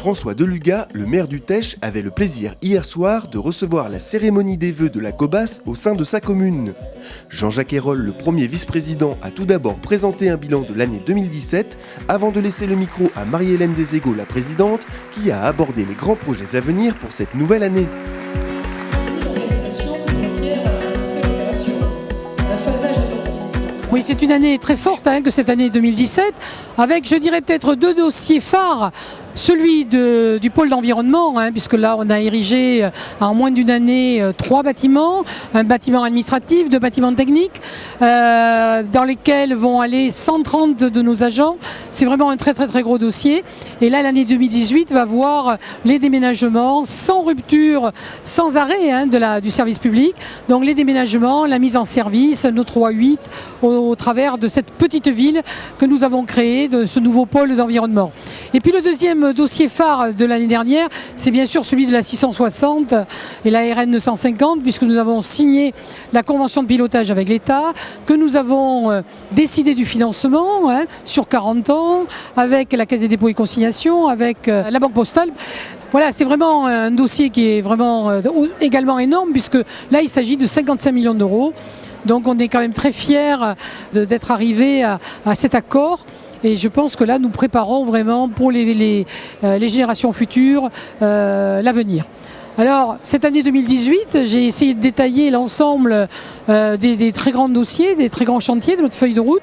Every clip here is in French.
François Deluga, le maire du Teche, avait le plaisir hier soir de recevoir la cérémonie des vœux de la Cobas au sein de sa commune. Jean-Jacques Hérol, le premier vice-président, a tout d'abord présenté un bilan de l'année 2017 avant de laisser le micro à Marie-Hélène Deségo, la présidente, qui a abordé les grands projets à venir pour cette nouvelle année. Oui, c'est une année très forte que cette année 2017, avec, je dirais, peut-être deux dossiers phares. Celui du pôle d'environnement, puisque là on a érigé en moins d'une année 3 bâtiments, un bâtiment administratif, 2 bâtiments techniques, dans lesquels vont aller 130 de nos agents. C'est vraiment un très gros dossier. Et là l'année 2018 va voir les déménagements sans rupture, sans arrêt du service public. Donc les déménagements, la mise en service, nos 3-8 au travers de cette petite ville que nous avons créée, de ce nouveau pôle d'environnement. Et puis le deuxième dossier phare de l'année dernière, c'est bien sûr celui de la 660 et la RN 950, puisque nous avons signé la convention de pilotage avec l'État, que nous avons décidé du financement sur 40 ans, avec la Caisse des dépôts et consignations, avec la Banque postale. Voilà, c'est vraiment un dossier qui est vraiment également énorme, puisque là il s'agit de 55 millions d'euros. Donc on est quand même très fiers d'être arrivés à cet accord. Et je pense que là, nous préparons vraiment pour les générations futures l'avenir. Alors, cette année 2018, j'ai essayé de détailler l'ensemble des très grands dossiers, des très grands chantiers de notre feuille de route.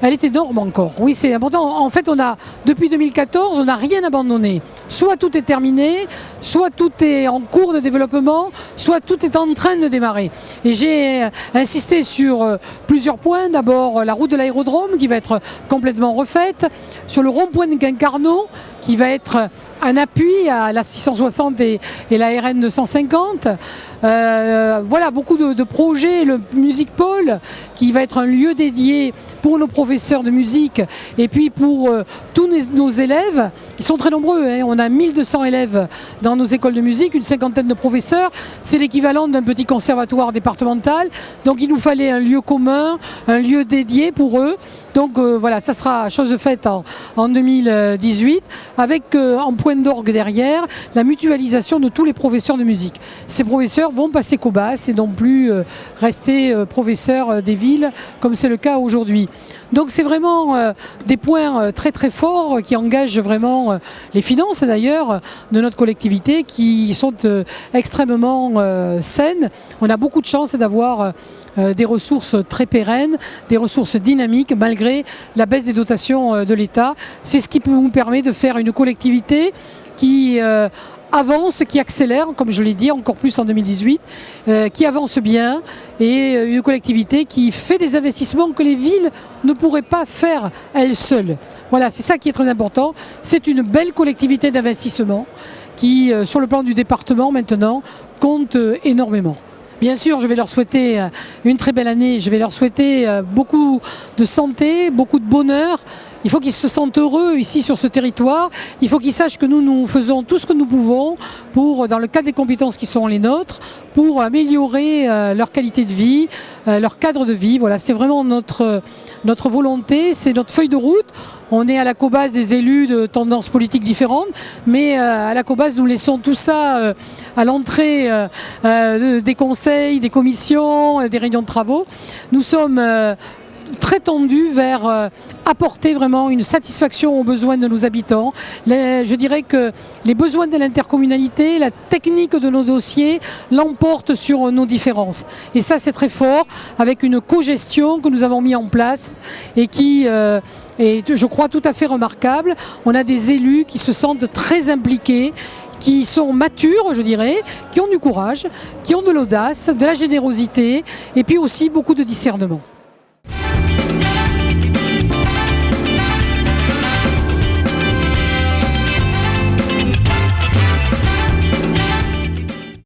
Elle est énorme encore. Oui, c'est important. En fait, depuis 2014, on n'a rien abandonné. Soit tout est terminé, soit tout est en cours de développement, soit tout est en train de démarrer. Et j'ai insisté sur plusieurs points. D'abord, la route de l'aérodrome qui va être complètement refaite. Sur le rond-point de Quincarno qui va être un appui à la 660 et la RN 250. Voilà, beaucoup de projets. Le Music Pole qui va être un lieu dédié pour nos professeurs de musique et puis pour tous nos élèves. Ils sont très nombreux, on a 1200 élèves dans nos écoles de musique, une cinquantaine de professeurs. C'est l'équivalent d'un petit conservatoire départemental. Donc il nous fallait un lieu commun, un lieu dédié pour eux. Donc voilà, ça sera chose faite en 2018 avec en point d'orgue derrière la mutualisation de tous les professeurs de musique. Ces professeurs vont passer Cobas et non plus rester professeurs des villes comme c'est le cas aujourd'hui. Donc c'est vraiment des points très forts qui engagent vraiment les finances d'ailleurs de notre collectivité qui sont extrêmement saines. On a beaucoup de chance d'avoir des ressources très pérennes, des ressources dynamiques malgré la baisse des dotations de l'État. C'est ce qui nous permet de faire une collectivité qui avance, qui accélère, comme je l'ai dit, encore plus en 2018, qui avance bien et une collectivité qui fait des investissements que les villes ne pourraient pas faire elles seules. Voilà, c'est ça qui est très important. C'est une belle collectivité d'investissement qui, sur le plan du département maintenant, compte énormément. Bien sûr, je vais leur souhaiter une très belle année, je vais leur souhaiter beaucoup de santé, beaucoup de bonheur. Il faut qu'ils se sentent heureux ici sur ce territoire. Il faut qu'ils sachent que nous faisons tout ce que nous pouvons pour, dans le cadre des compétences qui sont les nôtres, pour améliorer leur qualité de vie, leur cadre de vie. Voilà, c'est vraiment notre volonté, c'est notre feuille de route. On est à la Cobas des élus de tendances politiques différentes, mais à la Cobas, nous laissons tout ça à l'entrée des conseils, des commissions, des réunions de travaux. Nous sommes très tendus vers apporter vraiment une satisfaction aux besoins de nos habitants. Je dirais que les besoins de l'intercommunalité, la technique de nos dossiers l'emportent sur nos différences. Et ça, c'est très fort, avec une cogestion que nous avons mis en place et qui est, je crois, tout à fait remarquable. On a des élus qui se sentent très impliqués, qui sont matures, je dirais, qui ont du courage, qui ont de l'audace, de la générosité et puis aussi beaucoup de discernement.